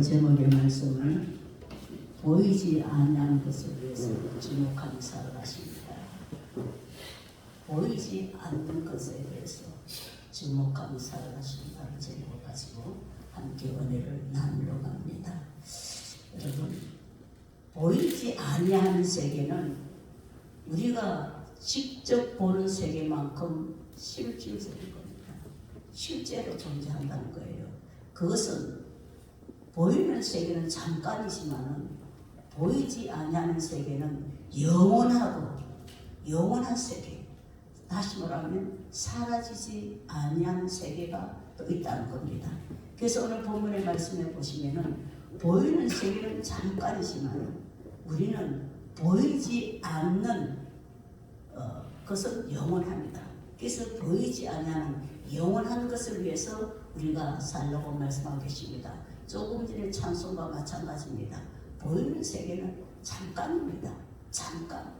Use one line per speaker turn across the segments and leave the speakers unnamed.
제목의 말씀은 보이지 아니하는 것을 위해서 주목하며 살아가십니다. 보이지 않는 것에 대해서 주목하며 살아가신다는 제목을 가지고 함께 은혜를 나누려 합니다. 여러분, 보이지 아니하는 세계는 우리가 직접 보는 세계만큼 실질적인 겁니다. 실제로 존재한다는 거예요. 그것은 보이는 세계는 잠깐이지만은 보이지 아니하는 세계는 영원한 세계, 다시 말하면 사라지지 아니하는 세계가 또 있다는 겁니다. 그래서 오늘 본문의 말씀에 보시면은 보이는 세계는 잠깐이지만 우리는 보이지 않는 것은 영원합니다. 그래서 보이지 아니하는 영원한 것을 위해서 우리가 살라고 말씀하고 계십니다. 조금 전에 찬송과 마찬가지입니다. 보이는 세계는 잠깐입니다. 잠깐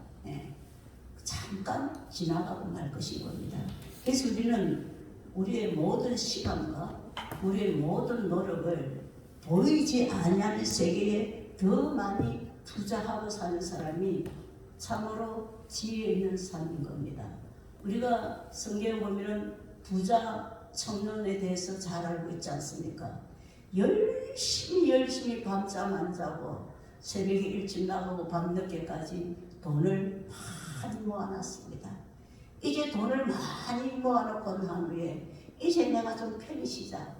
지나가고 말 것인 겁니다. 그래서 우리는 우리의 모든 시간과 우리의 모든 노력을 보이지 아니하는 세계에 더 많이 투자하고 사는 사람이 참으로 지혜 있는 삶인 겁니다. 우리가 성경에 보면은 부자 청년에 대해서 잘 알고 있지 않습니까? 열심히 밤잠 안 자고 새벽에 일찍 나가고 밤늦게까지 돈을 많이 모아놨습니다. 이제 돈을 많이 모아놓고 난 후에 이제 내가 좀 편히 쉬자.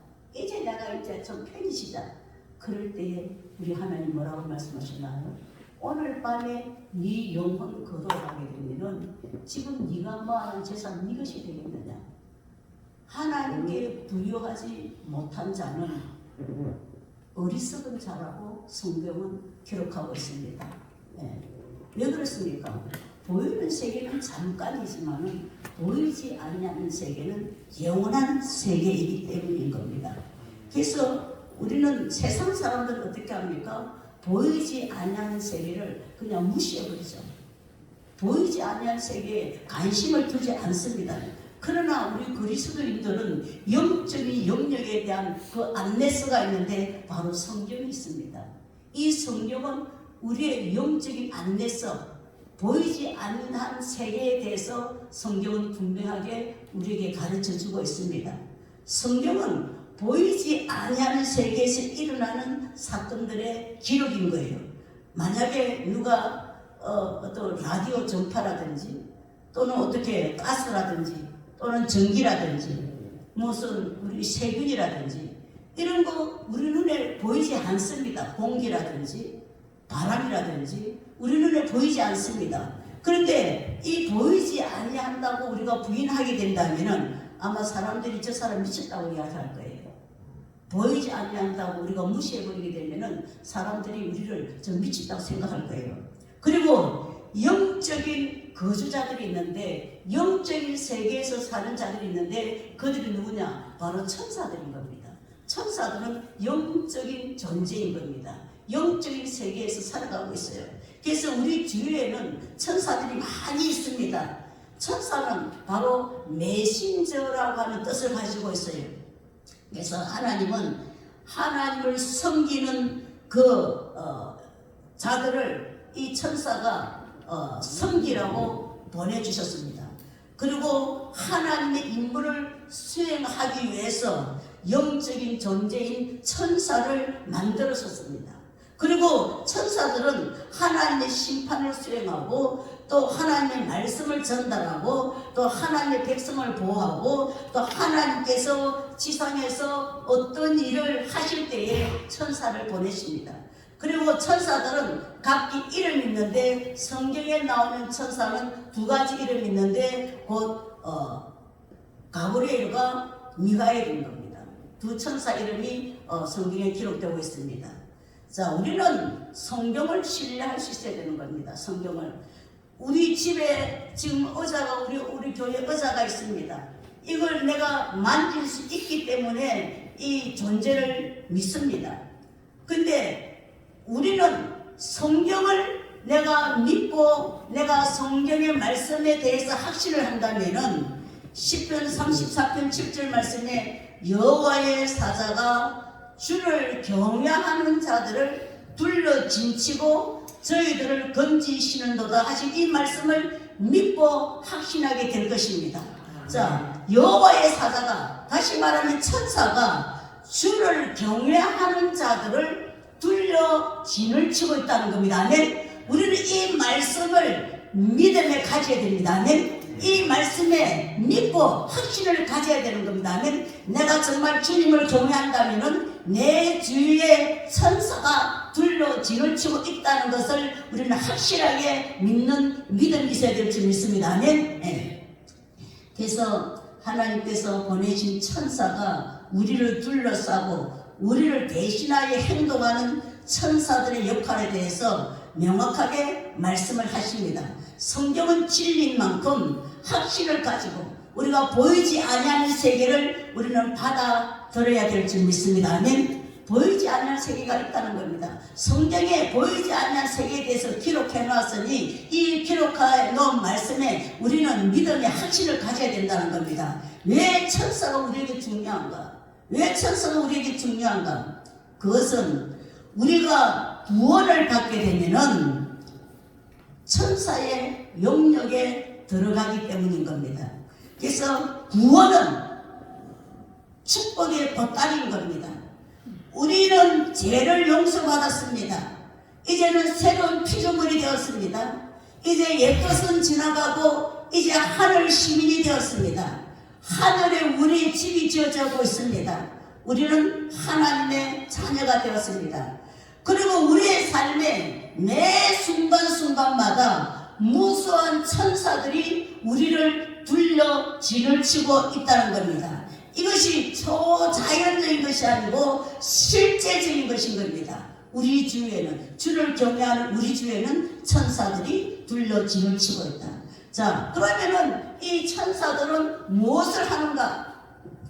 그럴 때에 우리 하나님 뭐라고 말씀하셨나요? 오늘 밤에 네 영혼 거둬가게 되면은 지금 네가 모아놓은 재산 네 것이 되겠느냐? 하나님께 부여하지 못한 자는 어리석은 자라고 성경은 기록하고 있습니다. 왜 그렇습니까? 보이는 세계는 잠깐이지만 보이지 않는 세계는 영원한 세계이기 때문인 겁니다. 그래서 우리는 세상 사람들은 어떻게 합니까? 보이지 않는 세계를 그냥 무시해버리죠. 보이지 않는 세계에 관심을 두지 않습니다. 그러나 우리 그리스도인들은 영적인 영역에 대한 그 안내서가 있는데 바로 성경이 있습니다. 이 성경은 우리의 영적인 안내서, 보이지 않는 세계에 대해서 성경은 분명하게 우리에게 가르쳐주고 있습니다. 성경은 보이지 아니하는 세계에서 일어나는 사건들의 기록인 거예요. 만약에 누가 어떤 라디오 전파라든지 또는 어떻게 가스라든지 또는 전기라든지 무슨 우리 세균이라든지 이런 거 우리 눈에 보이지 않습니다. 공기라든지 바람이라든지 우리 눈에 보이지 않습니다. 그런데 이 보이지 아니한다고 우리가 부인하게 된다면은 아마 사람들이 저 사람 미쳤다고 이야기할 거예요. 보이지 아니한다고 우리가 무시해버리게 되면은 사람들이 우리를 좀 미쳤다고 생각할 거예요. 그리고 영적인 거주자들이 있는데 영적인 세계에서 사는 자들이 있는데 그들이 누구냐? 바로 천사들인 겁니다. 천사들은 영적인 존재인 겁니다. 영적인 세계에서 살아가고 있어요. 그래서 우리 주위에는 천사들이 많이 있습니다. 천사는 바로 메신저라고 하는 뜻을 가지고 있어요. 그래서 하나님은 하나님을 섬기는 자들을 이 천사가 섬기라고 보내주셨습니다. 그리고 하나님의 임무를 수행하기 위해서 영적인 존재인 천사를 만들었습니다. 그리고 천사들은 하나님의 심판을 수행하고 또 하나님의 말씀을 전달하고 또 하나님의 백성을 보호하고 또 하나님께서 지상에서 어떤 일을 하실 때에 천사를 보내십니다. 그리고 천사들은 각기 이름이 있는데 성경에 나오는 천사는 두 가지 이름이 있는데 곧 가브리엘과 미가엘인 겁니다. 두 천사 이름이 성경에 기록되고 있습니다. 자, 우리는 성경을 신뢰할 수 있어야 되는 겁니다. 성경을. 우리 집에 지금 의자가 우리 교회 의자가 있습니다. 이걸 내가 만질 수 있기 때문에 이 존재를 믿습니다. 근데 우리는 성경을 내가 믿고 내가 성경의 말씀에 대해서 확신을 한다면은 시편 34편 7절 말씀에 여호와의 사자가 주를 경외하는 자들을 둘러 진치고 저희들을 건지시는도다 하신 이 말씀을 믿고 확신하게 될 것입니다. 자, 여호와의 사자가, 다시 말하면 천사가 주를 경외하는 자들을 둘러 진을 치고 있다는 겁니다. 아멘. 우리는 이 말씀을 믿음에 가져야 됩니다. 아멘. 이 말씀에 믿고 확신을 가져야 되는 겁니다. 아멘. 내가 정말 주님을 경외한다면은 내 주위에 천사가 둘러 진을 치고 있다는 것을 우리는 확실하게 믿는 믿음이 있어야 될 줄 믿습니다. 아멘. 네. 그래서 하나님께서 보내신 천사가 우리를 둘러싸고 우리를 대신하여 행동하는 천사들의 역할에 대해서 명확하게 말씀을 하십니다. 성경은 진리인 만큼 확신을 가지고 우리가 보이지 아니하는 세계를 우리는 받아들여야 될 줄 믿습니다. 아멘. 보이지 않는 세계가 있다는 겁니다. 성경에 보이지 않는 세계에 대해서 기록해 놨으니 이 기록해 놓은 말씀에 우리는 믿음의 확신을 가져야 된다는 겁니다. 왜 천사가 우리에게 중요한가? 왜 천사가 우리에게 중요한가? 그것은 우리가 구원을 받게 되면은 천사의 영역에 들어가기 때문인 겁니다. 그래서 구원은 축복의 보따리인 겁니다. 우리는 죄를 용서받았습니다. 이제는 새로운 피조물이 되었습니다. 이제 옛것은 지나가고 이제 하늘 시민이 되었습니다. 하늘에 우리의 집이 지어지고 있습니다. 우리는 하나님의 자녀가 되었습니다. 그리고 우리의 삶에 매 순간순간마다 무수한 천사들이 우리를 둘러 진을 치고 있다는 겁니다. 이것이 초자연적인 것이 아니고 실제적인 것인 겁니다. 우리 주위에는, 주를 경외하는 우리 주위에는 천사들이 둘러 진을 치고 있다. 자, 그러면은 이 천사들은 무엇을 하는가?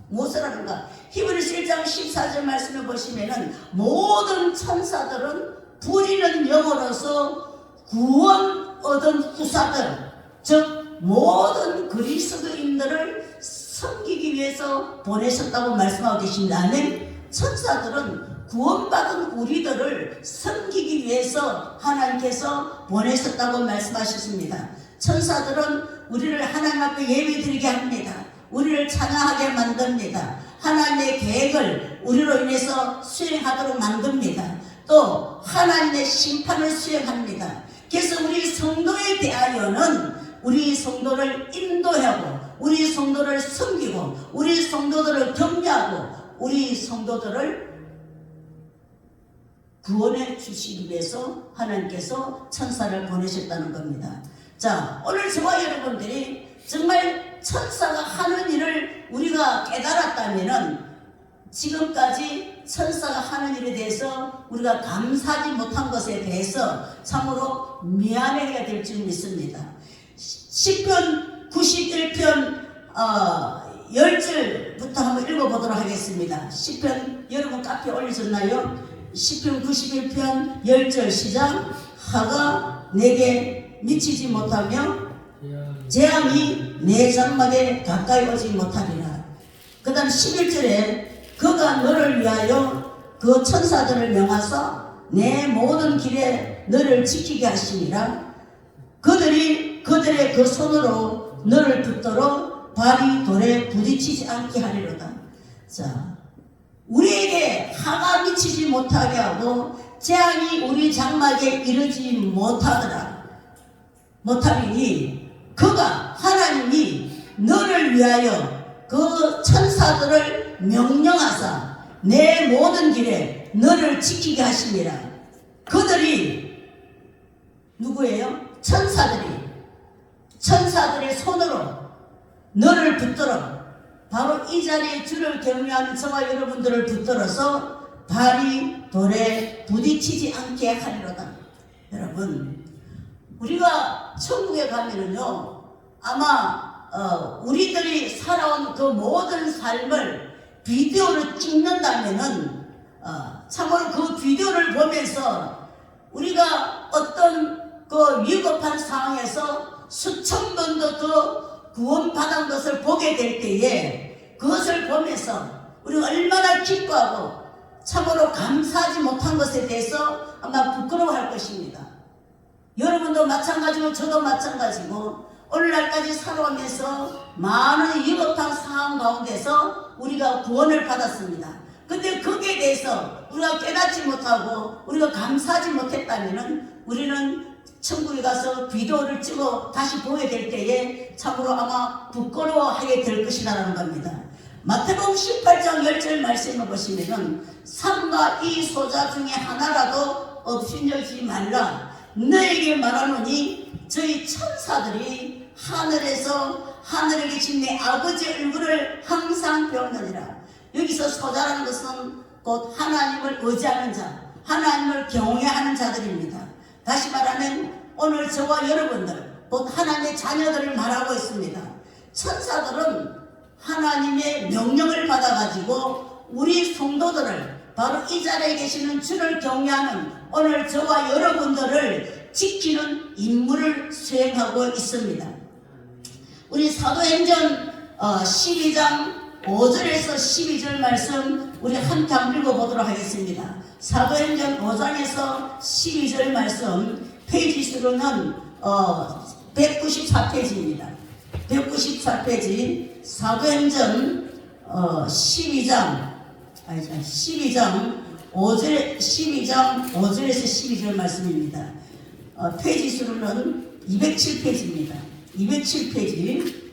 무엇을 하는가? 히브리서 1장 14절 말씀을 보시면은 모든 천사들은 부리는 영으로서 구원 얻은 후사들, 즉 모든 그리스도인들을 섬기기 위해서 보내셨다고 말씀하고 계십니다. 아멘. 천사들은 구원받은 우리들을 섬기기 위해서 하나님께서 보내셨다고 말씀하셨습니다. 천사들은 우리를 하나님 앞에 예배드리게 합니다. 우리를 찬양하게 만듭니다. 하나님의 계획을 우리로 인해서 수행하도록 만듭니다. 또 하나님의 심판을 수행합니다. 그래서 우리 성도에 대하여는 우리 성도를 인도하고 우리 성도를 섬기고 우리 성도들을 격려하고 우리 성도들을 구원해 주시기 위해서 하나님께서 천사를 보내셨다는 겁니다. 자, 오늘 저와 여러분들이 정말 천사가 하는 일을 우리가 깨달았다면은 지금까지 천사가 하는 일에 대해서 우리가 감사하지 못한 것에 대해서 참으로 미안해야 될 줄 믿습니다. 시편 91편 10절부터 한번 읽어보도록 하겠습니다. 시편 여러분 카페에 올리셨나요? 시편 91편 10절 시작. 하가 내게 미치지 못하며 재앙이 내 장막에 가까이 오지 못하리라. 그 다음 11절에 그가 너를 위하여 그 천사들을 명하사 내 모든 길에 너를 지키게 하시니라. 그들이 그들의 그 손으로 너를 붙들어 발이 돌에 부딪히지 않게 하리로다. 자, 우리에게 하가 미치지 못하게 하고 재앙이 우리 장막에 이르지 못하리니 그가 하나님이 너를 위하여 그 천사들을 명령하사 내 모든 길에 너를 지키게 하시니라. 그들이 누구예요? 천사들의 손으로 너를 붙들어 바로 이 자리에 주를 경외하는 저와 여러분들을 붙들어서 발이 돌에 부딪히지 않게 하리로다. 여러분, 우리가 천국에 가면은요 아마 우리들이 살아온 그 모든 삶을 비디오로 찍는다면은 참으로 그 비디오를 보면서 우리가 어떤 그 위급한 상황에서 수천 번도 더 구원받은 것을 보게 될 때에 그것을 보면서 우리가 얼마나 기뻐하고 참으로 감사하지 못한 것에 대해서 아마 부끄러워할 것입니다. 여러분도 마찬가지고 저도 마찬가지고 오늘날까지 살아오면서 많은 위급한 상황 가운데서 우리가 구원을 받았습니다. 근데 거기에 대해서 우리가 깨닫지 못하고 우리가 감사하지 못했다면 우리는 천국에 가서 비디오를 찍어 다시 보게 될 때에 참으로 아마 부끄러워하게 될 것이라는 겁니다. 마태복음 18장 10절 말씀을 보시면은 3과 2 소자 중에 하나라도 없인여지 말라. 너에게 말하노니 저희 천사들이 하늘에서 하늘에 계신 내 아버지의 얼굴을 항상 배우느니라. 여기서 소자라는 것은 곧 하나님을 의지하는 자, 하나님을 경외하는 자들입니다. 다시 말하면 오늘 저와 여러분들 곧 하나님의 자녀들을 말하고 있습니다. 천사들은 하나님의 명령을 받아가지고 우리 성도들을 바로 이 자리에 계시는 주를 경외하는 오늘 저와 여러분들을 지키는 임무를 수행하고 있습니다. 우리 사도행전 12장 5절에서 12절 말씀 우리 함께 한번 읽어보도록 하겠습니다. 사도행전 5장에서 12절 말씀 페이지 수로는 194페이지입니다. 194페이지 사도행전 12장 5절에서 12절 말씀입니다. 페이지 수로는 207페이지입니다. 207페이지.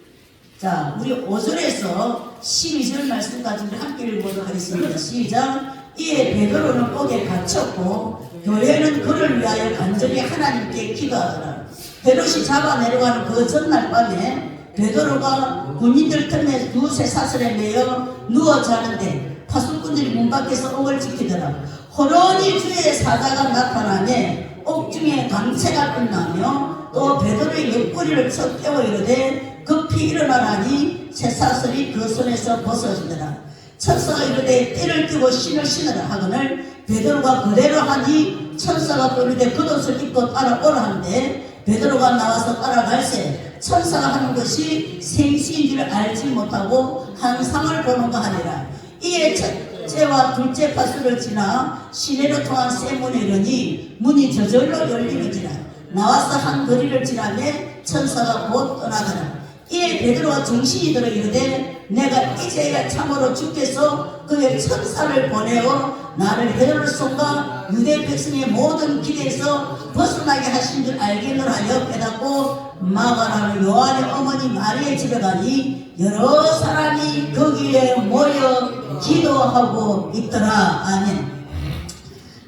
자, 우리 5절에서 12절 말씀까지 우리 함께 읽어보도록 하겠습니다. 시작. 이에 베드로는 옥에 갇혔고 교회는 그를 위하여 간절히 하나님께 기도하더라. 헤롯이 잡아 내려가는 그 전날 밤에 베드로가 군인들 틈에 두세 사슬에 매여 누워 자는데 파수꾼들이 문 밖에서 옥을 지키더라. 호련히 주의 사자가 나타나매 옥중에 광채가 끝나며 또 베드로의 옆구리를 쳐 깨워 이르되 급히 일어나라니 쇠사슬이 그 손에서 벗어지더라. 천사가 이르되 띠를 띠고 신을 신으라 하거늘 베드로가 그대로 하니 천사가 또 이르되 겉옷을 입고 따라오라 하는데 베드로가 나와서 따라갈새 천사가 하는 것이 생시인 줄 알지 못하고 환상을 보는가 하니라. 이에 첫째와 둘째 파수를 지나 시내로 통한 쇠문에 이르니 문이 저절로 열리는지라. 나와서 한 거리를 지나매 천사가 곧 떠나더라. 이에 베드로가 정신이 들어 이르되 내가 이제야 참으로 주께서 그의 천사를 보내어 나를 헤롯의 손과 유대 백성의 모든 길에서 벗어나게 하신 줄 알겠노라 하여 깨닫고 마가라는 요한의 어머니 마리아의 집에 가니 여러 사람이 거기에 모여 기도하고 있더라. 아멘.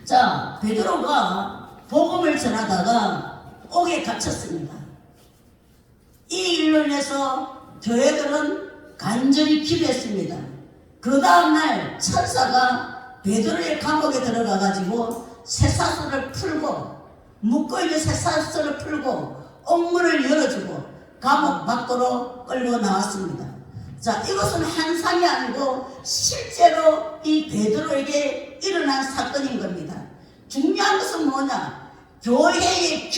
자, 베드로가 복음을 전하다가 옥에 갇혔습니다. 이 일로 인해서 교회들은 간절히 기도했습니다. 그 다음날 천사가 베드로의 감옥에 들어가 가지고 쇠사슬을 풀고 묶어있는 쇠사슬을 풀고 옥문을 열어주고 감옥 밖으로 끌고 나왔습니다. 자, 이것은 환상이 아니고 실제로 이 베드로에게 일어난 사건인 겁니다. 중요한 것은 뭐냐? 교회의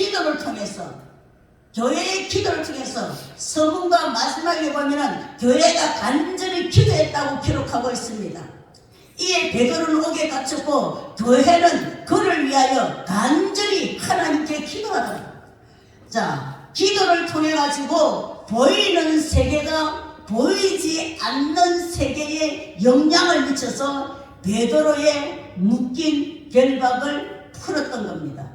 기도를 통해서 서문과 마지막에 보면은 교회가 간절히 기도했다고 기록하고 있습니다. 이에 베드로는 옥에 갇혔고 교회는 그를 위하여 간절히 하나님께 기도하더라. 자, 기도를 통해 가지고 보이는 세계가 보이지 않는 세계에 영향을 미쳐서 베드로의 묶인 결박을 풀었던 겁니다.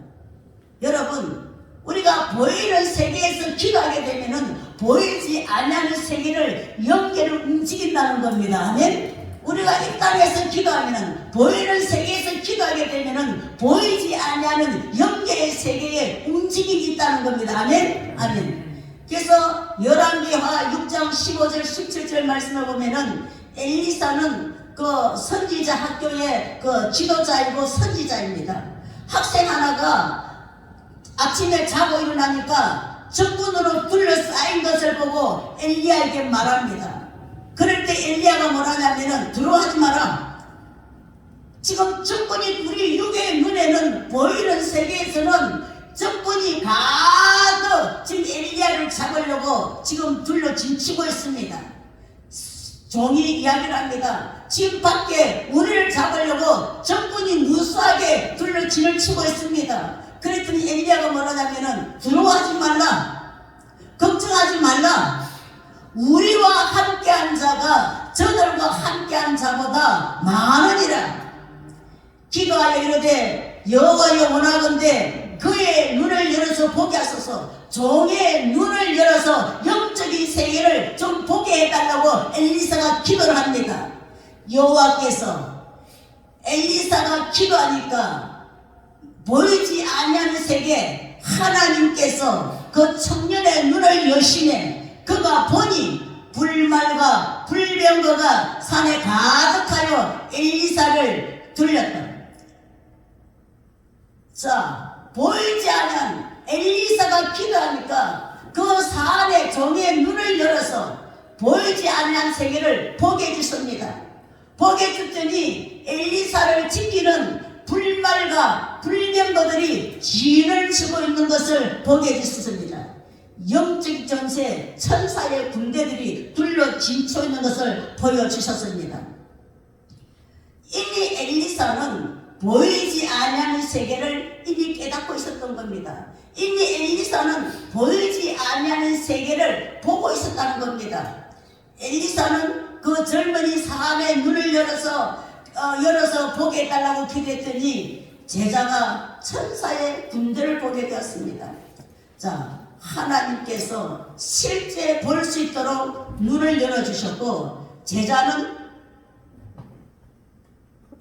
여러분, 우리가 보이는 세계에서 기도하게 되면은 보이지 않는 세계를 연계를 움직인다는 겁니다. 아멘. 우리가 이 땅에서 기도하면은 보이는 세계에서 기도하게 되면은 보이지 않는 연계의 세계에 움직임이 있다는 겁니다. 아멘. 아멘. 그래서 열왕기하 6장 15절 17절 말씀을 보면은 엘리사는 그 선지자 학교의 그 지도자이고 선지자입니다. 학생 하나가 아침에 자고 일어나니까 적군으로 둘러싸인 것을 보고 엘리야에게 말합니다. 그럴 때 엘리야가 뭐라냐면은 두려워하지 마라. 지금 적군이 우리 육의 눈에는 보이는 세계에서는 적군이 가득 지금 엘리야를 잡으려고 지금 둘러 진치고 있습니다. 종이 이야기를 합니다. 집 밖에 우리를 잡으려고 적군이 무수하게 둘러짐을 치고 있습니다. 그랬더니 엘리야가 뭐라냐면은 두려워하지 말라, 걱정하지 말라, 우리와 함께한 자가 저들과 함께한 자보다 많으니라. 기도하여 이르되 여호와여 원하건대 그의 눈을 열어서 보게 하소서. 종의 눈을 열어서 영적인 세계를 좀 보게 해달라고 엘리사가 기도를 합니다. 여호와께서 엘리사가 기도하니까 보이지 아니하는 세계 하나님께서 그 청년의 눈을 여시네 그가 보니 불말과 불병거가 산에 가득하여 엘리사를 들렸다. 자, 보이지 않은 엘리사가 기도하니까 그 산의 종의 눈을 열어서 보이지 않는 세계를 보게 해주습니다. 보게 해줬더니 엘리사를 지키는 불말과 불병거들이 진을 치고 있는 것을 보게 해주습니다. 영적 전세 천사의 군대들이 둘러 진쳐 있는 것을 보여주셨습니다. 이미 엘리사는 보이지 아니하는 세계를 이미 깨닫고 있었던 겁니다. 이미 엘리사는 보이지 아니하는 세계를 보고 있었다는 겁니다. 엘리사는 그 젊은이 사람의 눈을 열어서 보게 해달라고 기도했더니 제자가 천사의 군대를 보게 되었습니다. 자, 하나님께서 실제 볼 수 있도록 눈을 열어주셨고 제자는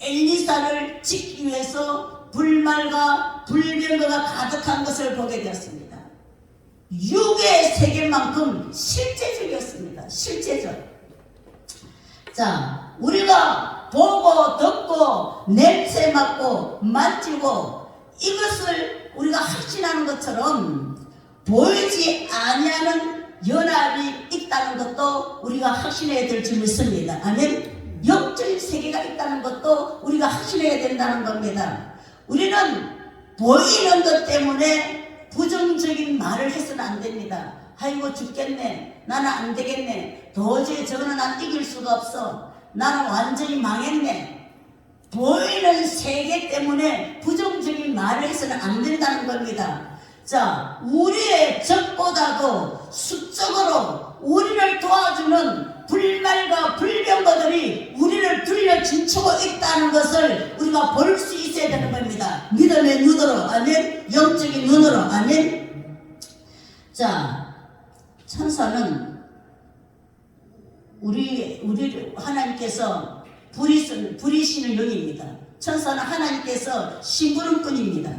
엘리사를 지키기 위해서 불말과 불병거가 가득한 것을 보게 되었습니다. 육의 세계만큼 실제적이었습니다. 실제적. 자, 우리가 보고 듣고 냄새 맡고 만지고 이것을 우리가 확신하는 것처럼 보이지 아니하는 연합이 있다는 것도 우리가 확신해야 될 줄 믿습니다. 아멘. 영적인 세계가 있다는 것도 우리가 확신해야 된다는 겁니다. 우리는 보이는 것 때문에 부정적인 말을 해서는 안 됩니다. 아이고 죽겠네, 나는 안 되겠네, 도저히 저거는 난 이길 수가 없어, 나는 완전히 망했네. 보이는 세계 때문에 부정적인 말을 해서는 안 된다는 겁니다. 자, 우리의 적보다도 수적으로 우리를 도와주는 불말과 불병거들이 우리를 둘러 진치고 있다는 것을 우리가 볼 수 있어야 되는 겁니다. 믿음의 눈으로, 아멘. 영적인 눈으로, 아멘. 자, 천사는 우리 하나님께서 부리시는 영입니다. 천사는 하나님께서 심부름꾼입니다.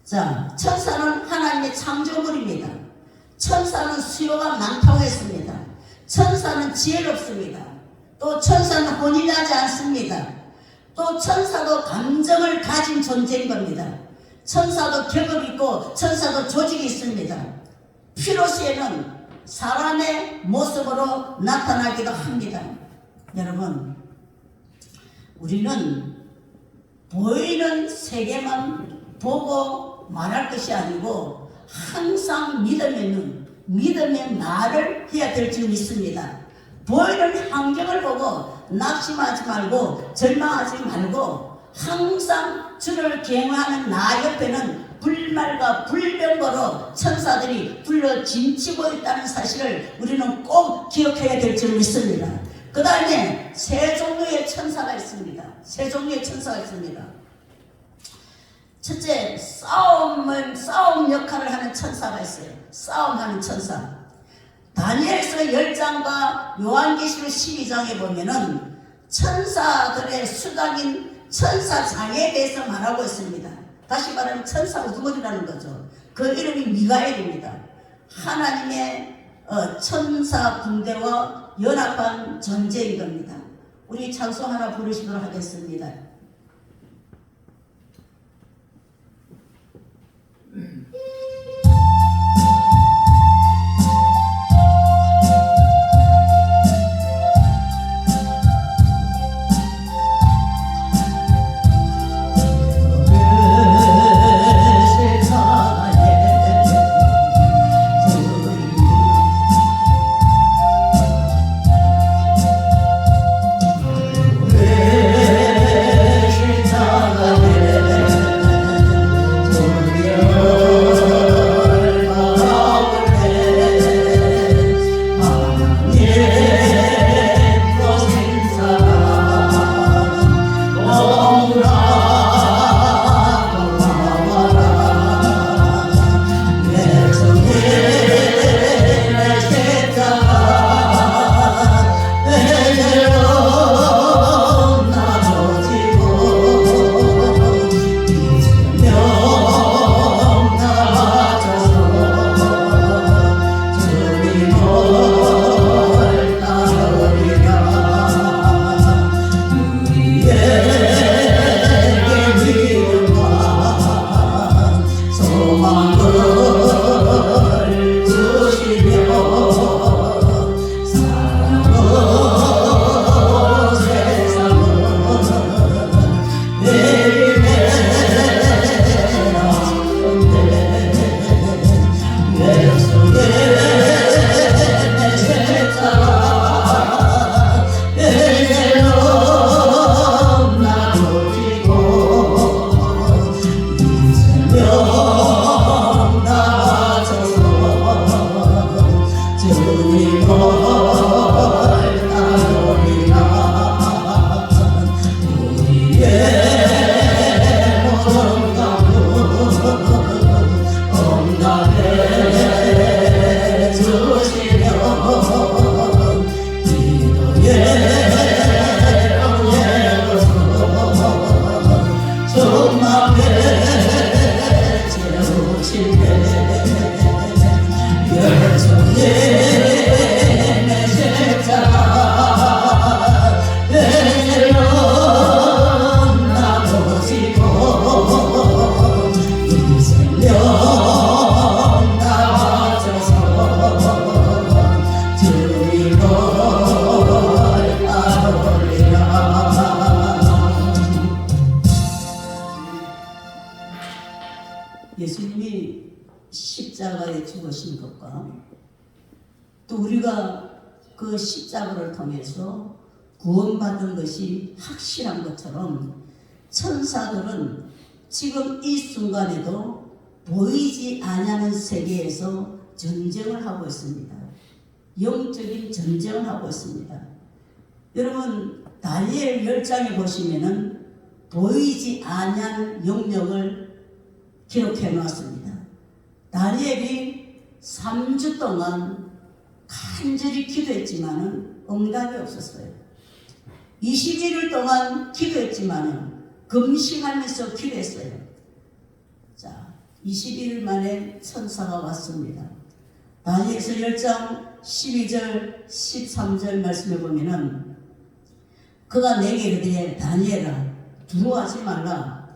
자, 천사는 하나님의 창조물입니다. 천사는 수요가 많다고 했습니다. 천사는 지혜롭습니다. 또 천사는 혼인하지 않습니다. 또 천사도 감정을 가진 존재인 겁니다. 천사도 격을 있고 천사도 조직이 있습니다. 필요시에는 사람의 모습으로 나타나기도 합니다. 여러분, 우리는 보이는 세계만 보고 말할 것이 아니고 항상 믿음의 눈, 믿음의 말을 해야 될 줄 믿습니다. 보이는 환경을 보고 낙심하지 말고 절망하지 말고 항상 주를 경외하는 나 옆에는 불말과 불병거로 천사들이 둘러 진치고 있다는 사실을 우리는 꼭 기억해야 될 줄 믿습니다. 그 다음에 세 종류의 천사가 있습니다. 세 종류의 천사가 있습니다. 첫째, 싸움 역할을 하는 천사가 있어요. 싸움하는 천사. 다니엘서 10장과 요한계시록 12장에 보면은 천사들의 수장인 천사장에 대해서 말하고 있습니다. 다시 말하면 천사 우두머리라는 거죠. 그 이름이 미가엘입니다. 하나님의 천사 군대와 연합한 존재인 겁니다. 우리 찬송 하나 부르시도록 하겠습니다. 예수님이 십자가에 죽으신 것과 또 우리가 그 십자가를 통해서 구원받은 것이 확실한 것처럼 천사들은 지금 이 순간에도 보이지 않는 세계에서 전쟁을 하고 있습니다. 영적인 전쟁을 하고 있습니다. 여러분 다니엘 10장에 보시면은 보이지 않는 영역을 기록해 놓았습니다. 다니엘이 3주 동안 간절히 기도했지만은 응답이 없었어요. 21일 동안 기도했지만은 금식하면서 기도했어요. 자, 21일 만에 천사가 왔습니다. 다니엘서 10장 12절 13절 말씀해 보면은 그가 내게 이르되 다니엘아 두려워하지 말라.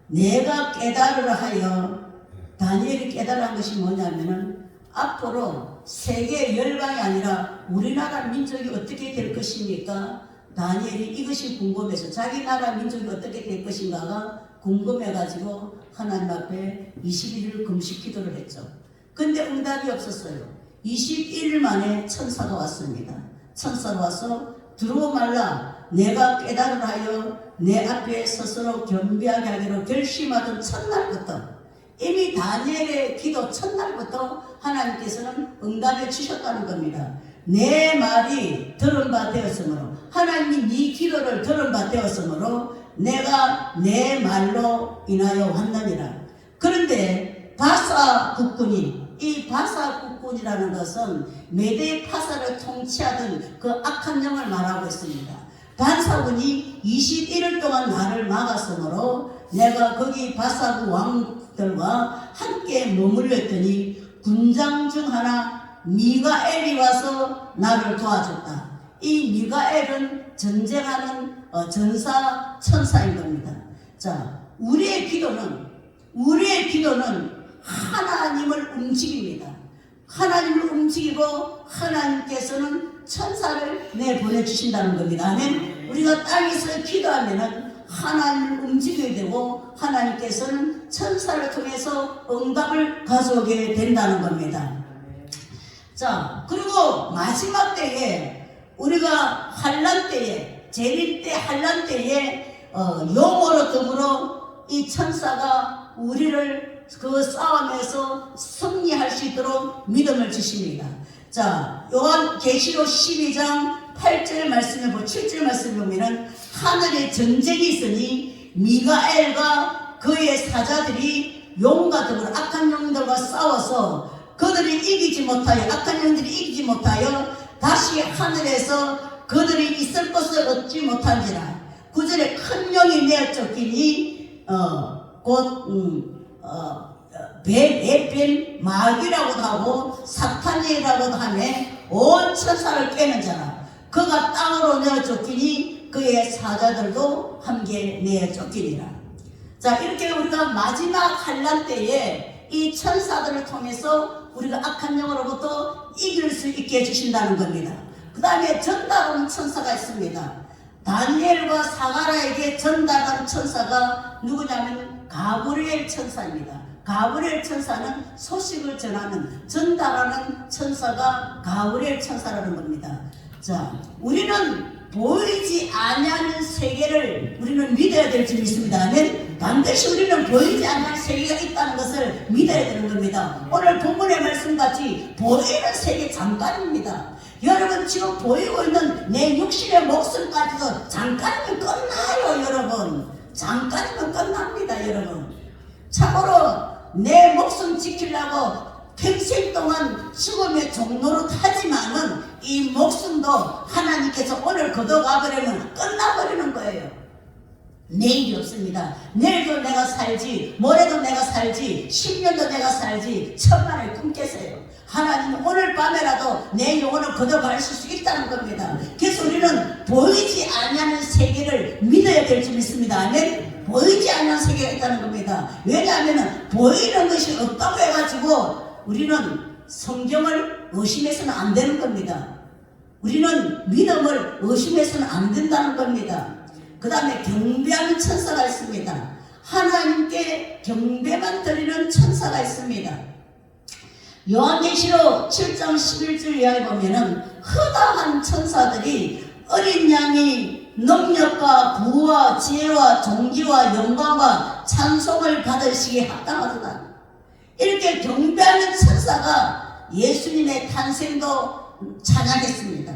내가 깨달으라 하여 다니엘이 깨달은 것이 뭐냐면은 앞으로 세계 열방이 아니라 우리나라 민족이 어떻게 될 것입니까? 다니엘이 이것이 궁금해서 자기 나라 민족이 어떻게 될 것인가가 궁금해가지고 하나님 앞에 21일 금식 기도를 했죠. 근데 응답이 없었어요. 21일 만에 천사가 왔습니다. 천사가 와서 두려워 말라. 내가 깨달으라 하여 내 앞에 스스로 겸비하게 하기로 결심하던 첫날부터 이미 다니엘의 기도 첫날부터 하나님께서는 응답해 주셨다는 겁니다. 내 말이 들은 바 되었으므로 하나님이 네 기도를 들은 바 되었으므로 내가 내 말로 인하여 왔느니라. 그런데 바사 국군이 이 바사 국군이라는 것은 메데 파사를 통치하던 그 악한 영을 말하고 있습니다. 바사군이 21일 동안 나를 막았으므로 내가 거기 바사국 왕들과 함께 머물렀더니 군장 중 하나 미가엘이 와서 나를 도와줬다. 이 미가엘은 전쟁하는 전사 천사인 겁니다. 자, 우리의 기도는 하나님을 움직입니다. 하나님을 움직이고 하나님께서는 천사를 내보내주신다는 겁니다. 아멘. 우리가 땅에서 기도하면은 하나님을 움직여야 되고 하나님께서는 천사를 통해서 응답을 가져오게 된다는 겁니다. 자, 그리고 마지막 때에 우리가 환난 때에 재림 때 환난 때에 용어로 더불어 이 천사가 우리를 그 싸움에서 승리할 수 있도록 믿음을 주십니다. 자, 요한계시록 12장 8절 말씀에 7절 말씀에 보면은 하늘에 전쟁이 있으니 미가엘과 그의 사자들이 용과 더불어 악한 영들과 싸워서 그들이 이기지 못하여 악한 영들이 이기지 못하여 다시 하늘에서 그들이 있을 것을 얻지 못한지라. 9절에 큰 영이 내어 쫓기니 베벤 마귀라고도 하고 사탄이라고도 하며 온 천사를 깨는 자라. 그가 땅으로 내어 쫓기니 그의 사자들도 함께 내어 쫓기니라. 자, 이렇게 우리가 마지막 환난 때에 이 천사들을 통해서 우리가 악한 영으로부터 이길 수 있게 해주신다는 겁니다. 그 다음에 전달하는 천사가 있습니다. 다니엘과 사가랴에게 전달하는 천사가 누구냐면 가브리엘 천사입니다. 가브리엘 천사는 소식을 전하는 전달하는 천사가 가브리엘 천사라는 겁니다. 자, 우리는 보이지 아니하는 세계를 우리는 믿어야 될 줄 믿습니다. 아멘. 반드시 우리는 보이지 않는 세계가 있다는 것을 믿어야 되는 겁니다. 오늘 본문의 말씀같이 보이는 세계 잠깐입니다. 여러분 지금 보이고 있는 내 육신의 목숨까지도 잠깐이면 끝나요. 여러분 잠깐이면 끝납니다. 여러분 참으로 내 목숨 지키려고 평생 동안 죽음의 종로로 타지만은 이 목숨도 하나님께서 오늘 걷어가버리면 끝나버리는 거예요. 내일이 없습니다. 내일도 내가 살지, 모레도 내가 살지, 10년도 내가 살지, 천만을 꿈겠어요. 하나님은 오늘 밤에라도 내 영혼을 걷어가실 수 있다는 겁니다. 그래서 우리는 보이지 않는 세계를 믿어야 될 줄 믿습니다. 아멘. 보이지 않는 세계가 있다는 겁니다. 왜냐하면 보이는 것이 없다고 해가지고 우리는 성경을 의심해서는 안 되는 겁니다. 우리는 믿음을 의심해서는 안 된다는 겁니다. 그 다음에 경배하는 천사가 있습니다. 하나님께 경배만 드리는 천사가 있습니다. 요한계시록 7장 11절 이하에 보면은 허다한 천사들이 어린 양이 능력과 부와 지혜와 존귀와 영광과 찬송을 받으시기에 합당하도다. 이렇게 경배하는 천사가 예수님의 탄생도 찬양했습니다.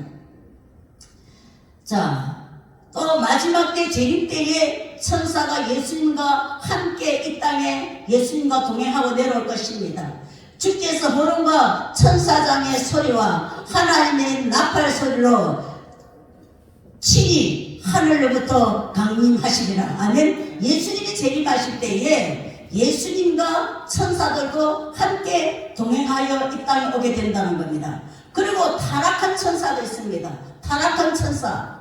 자, 또 마지막 때 재림 때에 천사가 예수님과 함께 이 땅에 예수님과 동행하고 내려올 것입니다. 주께서 호령과 천사장의 소리와 하나님의 나팔 소리로 친히 하늘로부터 강림하시리라. 아멘. 예수님이 재림하실 때에 예수님과 천사들도 함께 동행하여 이 땅에 오게 된다는 겁니다. 그리고 타락한 천사도 있습니다. 타락한 천사.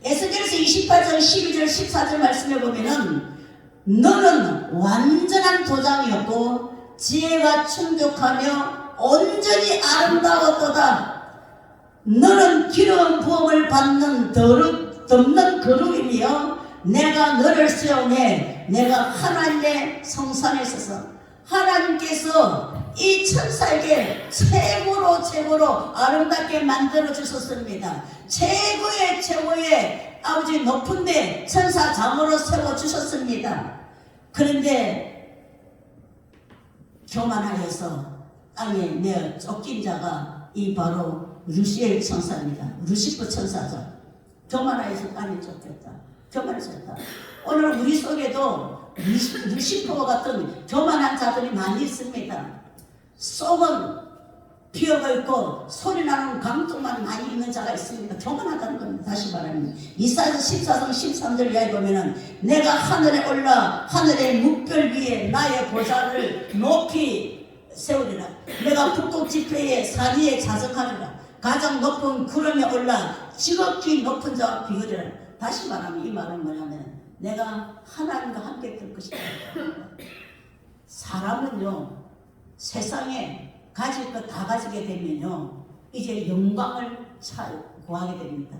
에스겔서 28장 12절 14절 말씀해 보면은 너는 완전한 도장이었고 지혜가 충족하며 온전히 아름다웠도다. 너는 기름 부음을 받는 덮는 그룹이며 내가 너를 세우네. 내가 하나님의 성산에 있어서 하나님께서 이 천사에게 최고로 아름답게 만들어 주셨습니다. 최고의 아버지 높은데 천사장으로 세워 주셨습니다. 그런데 교만하여서 땅에 내어 쫓긴 자가 이 바로 루시엘 천사입니다. 루시퍼 천사죠. 교만하여서 땅에 쫓겼다. 교만해졌다. 오늘 우리 속에도 루시퍼 같은 교만한 자들이 많이 있습니다. 속은 피어가 있고 소리나는 강도만 많이 있는 자가 있습니다. 교만하다는 겁니다. 다시 말하면 이사야 14장 13절 이하에 보면은 내가 하늘에 올라 하늘의 묵별 위에 나의 보좌를 높이 세우리라. 내가 북극 지폐에 산 위에 자정하리라. 가장 높은 구름에 올라 지극히 높은 자와 비교리라. 다시 말하면 이 말은 뭐냐면 내가 하나님과 함께 될 것이다. 사람은요 세상에 가질 것 다 가지게 되면요 이제 영광을 구하게 됩니다.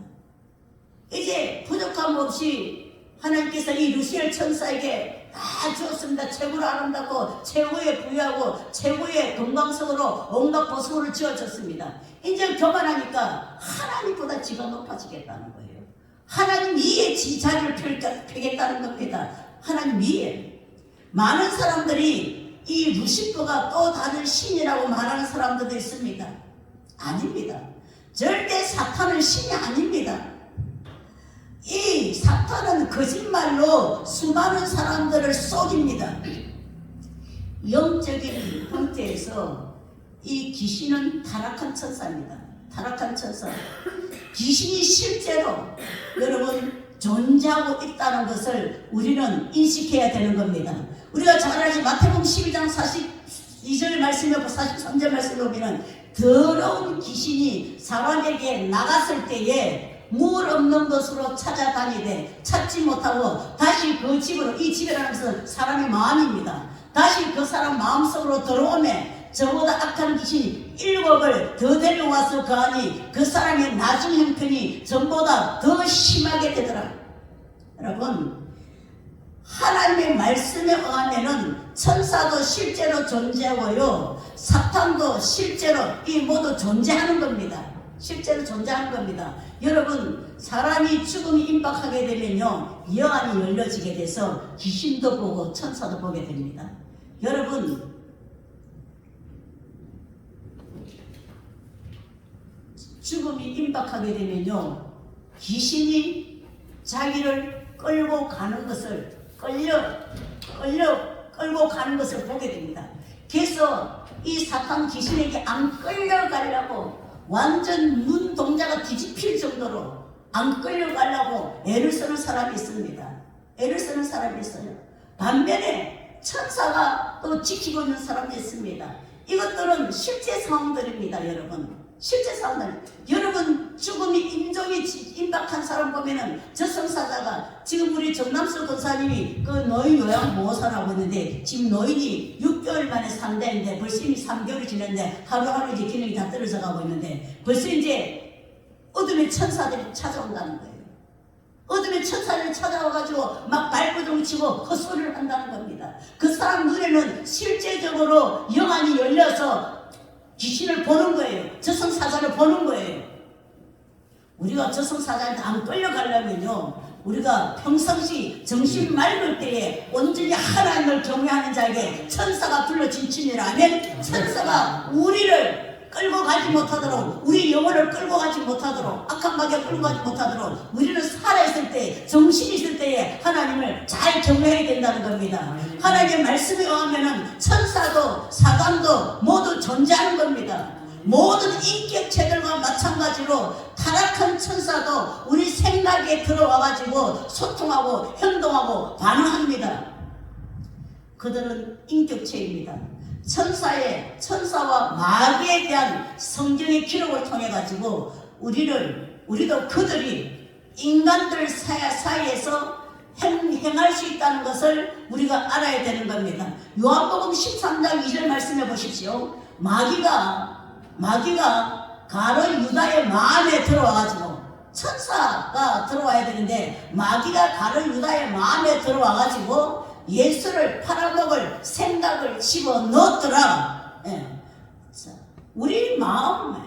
이제 부족함 없이 하나님께서 이 루시엘 천사에게 다 주었습니다. 최고로 아름답고 최고의 부유하고 최고의 건강성으로 온갖 보석을 지어줬습니다. 이제 교만하니까 하나님보다 지가 높아지겠다는 거예요. 하나님 위에 자리를 펴겠다는 겁니다. 하나님 위에. 많은 사람들이 이 루시퍼가 또 다른 신이라고 말하는 사람들도 있습니다. 아닙니다. 절대 사탄은 신이 아닙니다. 이 사탄은 거짓말로 수많은 사람들을 속입니다. 영적인 형태에서 이 귀신은 타락한 천사입니다. 타락한 천사. 귀신이 실제로 여러분 존재하고 있다는 것을 우리는 인식해야 되는 겁니다. 우리가 잘 알지 마태복음 12장 42절 말씀에 43절 말씀에 보면 더러운 귀신이 사람에게 나갔을 때에 물 없는 것으로 찾아다니되 찾지 못하고 다시 그 집으로, 이 집이라는 것은 사람의 마음입니다. 다시 그 사람 마음속으로 들어오매 저보다 악한 귀신이 7을 더 데려와서 거하니 그 사람의 나중 형편이 전보다 더 심하게 되더라. 여러분 하나님의 말씀에 의하면은 천사도 실제로 존재하고요 사탄도 실제로 이 모두 존재하는 겁니다. 실제로 존재하는 겁니다. 여러분 사람이 죽음이 임박하게 되면요 여한이 열려지게 돼서 귀신도 보고 천사도 보게 됩니다. 여러분 죽음이 임박하게 되면요 귀신이 자기를 끌고 가는 것을 끌고 가는 것을 보게 됩니다. 그래서 이 사탄 귀신에게 안 끌려가려고 완전 눈동자가 뒤집힐 정도로 안 끌려가려고 애를 쓰는 사람이 있습니다. 애를 쓰는 사람이 있어요. 반면에 천사가 또 지키고 있는 사람이 있습니다. 이것들은 실제 상황들입니다. 여러분 실제 상황들. 여러분 죽음이 임종이 임박한 사람 보면은 저승사자가 지금 우리 정남수 권사님이 그 노인 요양보호사라고 했는데 지금 노인이 6개월 만에 산다는데 벌써 이미 3개월이 지났는데 하루하루 이제 기능이 다 떨어져 가고 있는데 벌써 이제 어둠의 천사들이 찾아온다는 거예요. 어둠의 천사를 찾아와가지고 막 발버둥 치고 헛소리를 한다는 겁니다. 그 사람 눈에는 실제적으로 영안이 열려서 귀신을 보는 거예요. 저승사자를 보는 거예요. 우리가 저승사자한테 안 끌려가려면요, 우리가 평상시 정신 맑을 때에 온전히 하나님을 경외하는 자에게 천사가 불러 진친이라면 천사가 우리를 끌고 가지 못하도록, 우리 영혼을 끌고 가지 못하도록, 악한 마귀가 끌고 가지 못하도록 우리는 살아있을 때, 정신이 있을 때에 하나님을 잘 경외해야 된다는 겁니다. 하나님의 말씀에 의하면 천사도 사단도 모두 존재하는 겁니다. 모든 인격체들과 마찬가지로 타락한 천사도 우리 생각에 들어와가지고 소통하고 행동하고 반응합니다. 그들은 인격체입니다. 천사와 마귀에 대한 성경의 기록을 통해 가지고 우리도 그들이 인간들 사이에서 행할 수 있다는 것을 우리가 알아야 되는 겁니다. 요한복음 13장 2절 말씀해 보십시오. 마귀가 가룟 유다의 마음에 들어와가지고, 천사가 들어와야 되는데 마귀가 가룟 유다의 마음에 들어와가지고 예수를 팔아먹을 생각을 집어넣었더라. 예. 우리 마음,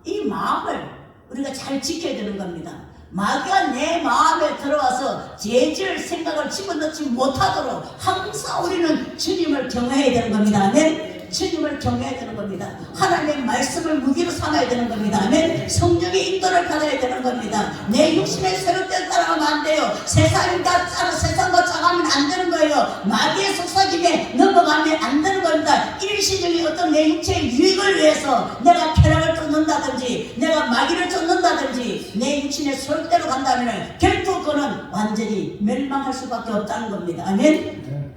이 마음을 우리가 잘 지켜야 되는 겁니다. 마귀가 내 마음에 들어와서 죄질 생각을 집어넣지 못하도록 항상 우리는 주님을 경외해야 되는 겁니다. 아멘. 주님을 경외해야 되는 겁니다. 하나님의 말씀을 무기로 삼아야 되는 겁니다. 아멘. 성령의 인도를 받아야 되는 겁니다. 내 육신의 세력대로 따라가면 안 돼요. 세상과 짜가면 안 되는 거예요. 마귀의 속삭임에 넘어가면 안 되는 겁니다. 일시적인 어떤 내 육체의 유익을 위해서 내가 쾌락을 쫓는다든지, 내가 마귀를 쫓는다든지, 내 육신의 세력대로 간다면 결국 그는 완전히 멸망할 수밖에 없다는 겁니다. 아멘.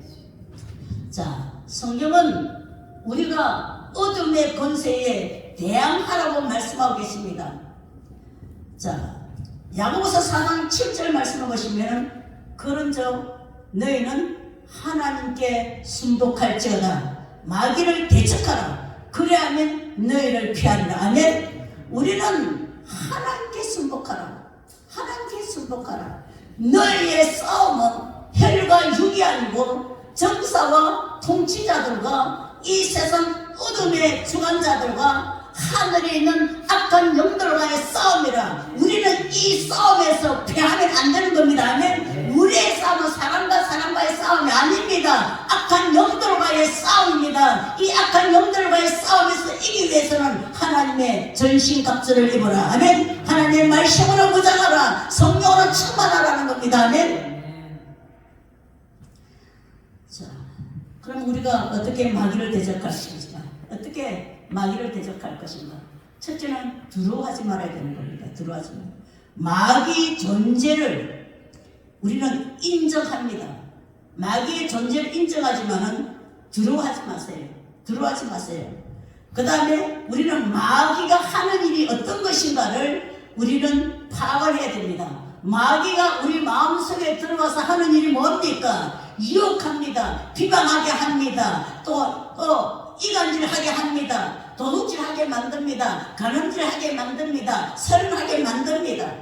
자, 성경은 우리가 어둠의 권세에 대항하라고 말씀하고 계십니다. 자, 야고보서 4장 7절 말씀을 보시면, 그런즉 너희는 하나님께 순복할지어다. 마귀를 대적하라. 그래야면 너희를 피하리라. 아멘. 우리는 하나님께 순복하라. 하나님께 순복하라. 너희의 싸움은 혈과 육이 아니고 정사와 통치자들과 이 세상 어둠의 주관자들과 하늘에 있는 악한 영들과의 싸움이라. 우리는 이 싸움에서 패하면 안 되는 겁니다. 아멘. 우리의 싸움은 사람과의 싸움이 아닙니다. 악한 영들과의 싸움입니다. 이 악한 영들과의 싸움에서 이기기 위해서는 하나님의 전신갑주를 입어라. 아멘. 하나님의 말씀으로 무장하라. 성령으로 충만하라는 겁니다. 아멘. 그럼 우리가 어떻게 마귀를 대적할 것인가? 어떻게 마귀를 대적할 것인가? 첫째는 두려워하지 말아야 되는 겁니다. 두려워하지 말아요. 마귀 존재를 우리는 인정합니다. 마귀의 존재를 인정하지만은 두려워하지 마세요. 두려워하지 마세요. 그 다음에 우리는 마귀가 하는 일이 어떤 것인가를 우리는 파악을 해야 됩니다. 마귀가 우리 마음속에 들어와서 하는 일이 뭡니까? 유혹합니다. 비방하게 합니다. 또 이간질하게 합니다. 도둑질하게 만듭니다. 가늠질하게 만듭니다. 설하게 만듭니다.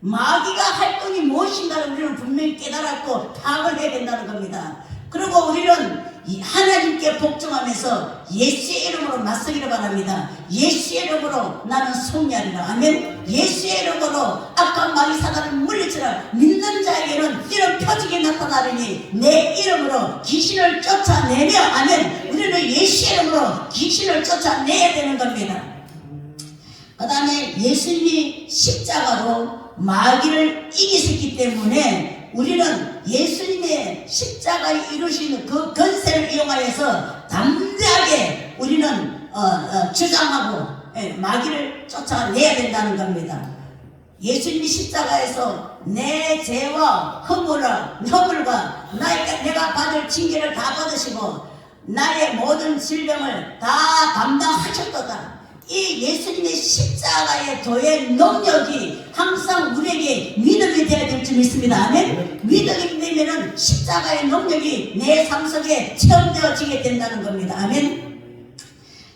마귀가 할 건이 무엇인가를 우리는 분명히 깨달았고 파악을 해야 된다는 겁니다. 그리고 우리는 하나님께 복종하면서 예수의 이름으로 맞서기를 바랍니다. 예수의 이름으로 나는 승리하리라. 아멘. 예수의 이름으로 악한 마귀 사단을 물리치라. 믿는 자에게는 이런 표적이 나타나리니 내 이름으로 귀신을 쫓아내며, 아멘. 우리는 예수의 이름으로 귀신을 쫓아내야 되는 겁니다. 그 다음에 예수님이 십자가로 마귀를 이기셨기 때문에 우리는 예수님의 십자가에 이루신 그 권세를 이용하여서 담대하게 우리는 주장하고 마귀를 쫓아내야 된다는 겁니다. 예수님이 십자가에서 내 죄와 허물과 내가 받을 징계를 다 받으시고 나의 모든 질병을 다 담당하셨도다. 이 예수님의 십자가의 도의 능력이 항상 우리에게 믿음이 되어야 될 줄 믿습니다. 아멘. 믿음이 되면은 십자가의 능력이 내 삶 속에 체험되어지게 된다는 겁니다. 아멘.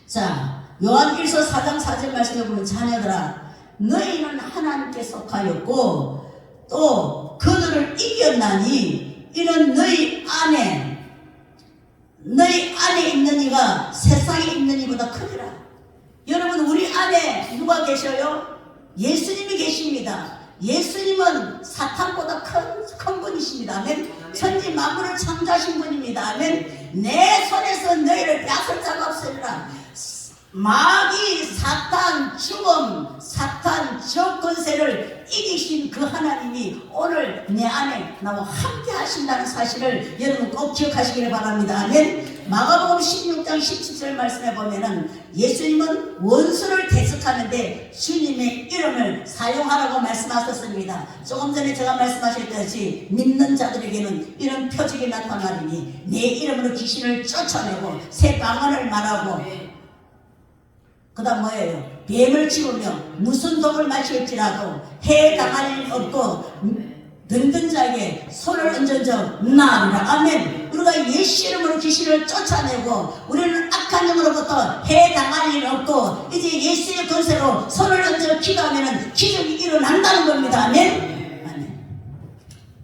자, 요한일서 4장 4절 말씀해 보면, 자녀들아 너희는 하나님께 속하였고 또 그들을 이겼나니 이는 너희 안에 있는 이가 세상에 있는 이보다 크더라. 여러분, 우리 안에 누가 계셔요? 예수님이 계십니다. 예수님은 사탄보다 큰 분이십니다. 아멘. 천지 만물을 창조하신 분입니다. 아멘. 내 손에서 너희를 빼앗을 자가 없으리라. 마귀, 사탄, 죽음, 사탄, 저 권세를 이기신 그 하나님이 오늘 내 안에 나와 함께 하신다는 사실을 여러분 꼭 기억하시기를 바랍니다. 아멘. 마가복음 16장 17절 말씀해 보면은 예수님은 원수를 대적하는데 주님의 이름을 사용하라고 말씀하셨습니다. 조금 전에 제가 말씀하셨듯이 믿는 자들에게는 이런 표적이 나타나리니 내 이름으로 귀신을 쫓아내고 새 방언을 말하고 그 다음 뭐예요? 뱀을 치우며 무슨 독을 마실지라도 해당할 일 없고 든든 자에게 손을 얹은 적 나으리라. 아멘. 우리가 예수 이름으로 귀신을 쫓아내고 우리는 악한 영으로부터 해당할 일 없고 이제 예수의 권세로 손을 얹어 기도하면 기적이 일어난다는 겁니다. 아멘. 아멘.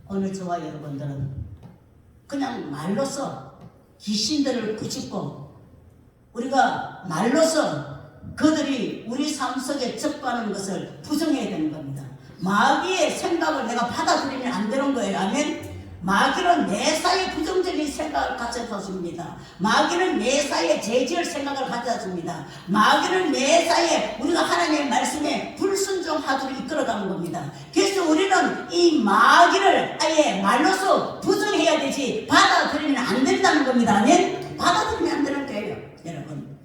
오늘 저와 여러분들은 그냥 말로써 귀신들을 꾸짖고 우리가 말로써 그들이 우리 삶 속에 접하는 것을 부정해야 되는 겁니다. 마귀의 생각을 내가 받아들이면 안 되는 거예요. 아멘. 마귀는 매사에 부정적인 생각을 가져다 마귀는 매사에 죄지을 생각을 가져다 마귀는 매사에 우리가 하나님의 말씀에 불순종하도록 이끌어가는 겁니다. 그래서 우리는 이 마귀를 아예 말로서 부정해야 되지 받아들이면 안 된다는 겁니다. 아멘. 받아들이면 안 되는 거예요. 여러분,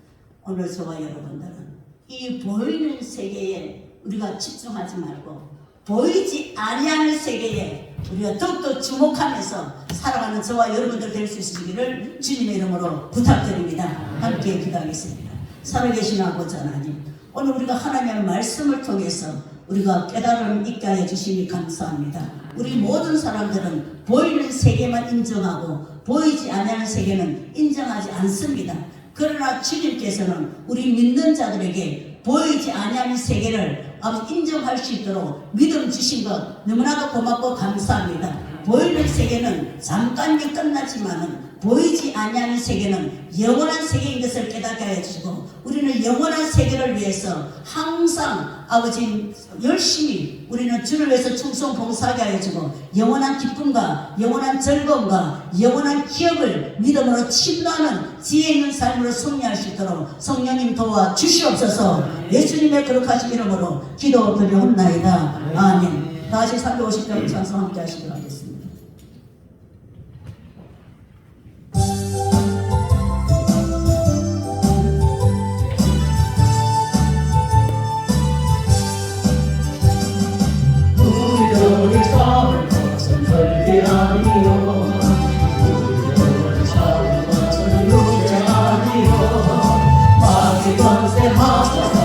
오늘 저와 여러분들은 이 보이는 세계에 우리가 집중하지 말고 보이지 아니하는 세계에 우리가 더욱더 주목하면서 살아가는 저와 여러분들 될 수 있으시기를 주님의 이름으로 부탁드립니다. 함께 기도하겠습니다. 살아계신 아버지 하나님, 오늘 우리가 하나님의 말씀을 통해서 우리가 깨달음 있게 하여 주시니 감사합니다. 우리 모든 사람들은 보이는 세계만 인정하고 보이지 아니하는 세계는 인정하지 않습니다. 그러나 주님께서는 우리 믿는 자들에게 보이지 아니하는 세계를 인정할 수 있도록 믿음 주신 것 너무나도 고맙고 감사합니다. 보이는 세계는 잠깐이 끝나지만은 보이지 아니하는 세계는 영원한 세계인 것을 깨닫게 하여 주시고 우리는 영원한 세계를 위해서 항상 아버지 열심히 우리는 주를 위해서 충성 봉사하게 하여 주고 영원한 기쁨과 영원한 즐거움과 영원한 기억을 믿음으로 침노하는 지혜 있는 삶으로 승리할 수 있도록 성령님 도와 주시옵소서. 예수님의 거룩하신 이름으로 기도드리옵나이다. 아멘. 다시 350편 찬송 함께 하시도록 하겠습니다.
우리를 잡을 것은 별게 아니요 우리를 잡을 것은 육체 아니요 마귀 권세 맞서서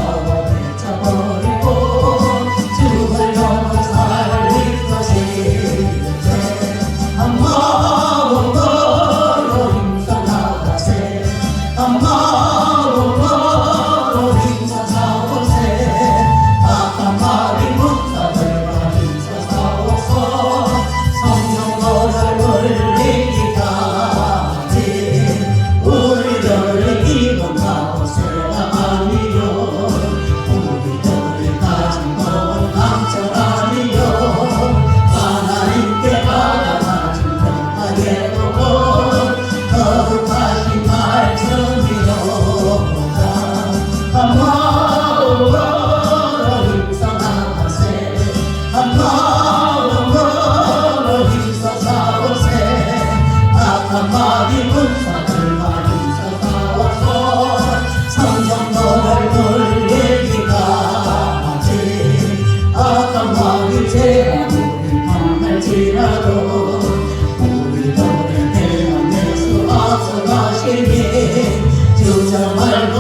외쳐버리고 죽을 영혼 살릴 것이는데 한 마음 걸어 힘써 나가세 한 마음 걸어 힘써 나오세 악한 말이 문사들 성령 너를 울리기까지 우리들의 기분 가오세가 아니요 우리들의 가진 건 강철 아니요 하나님께 받아가진 평가에 두고 거룩하신 말씀이로다 한 마음 걸어 힘써 나가세 한 마음 걸어 힘써 싸우세 악한 마귀 군사들과 힘써 싸워서 성령 너를 돌리기까지 악한 마귀 제한을 당할지라도 우리들의 대한 예수 앞서가시니 주저 말고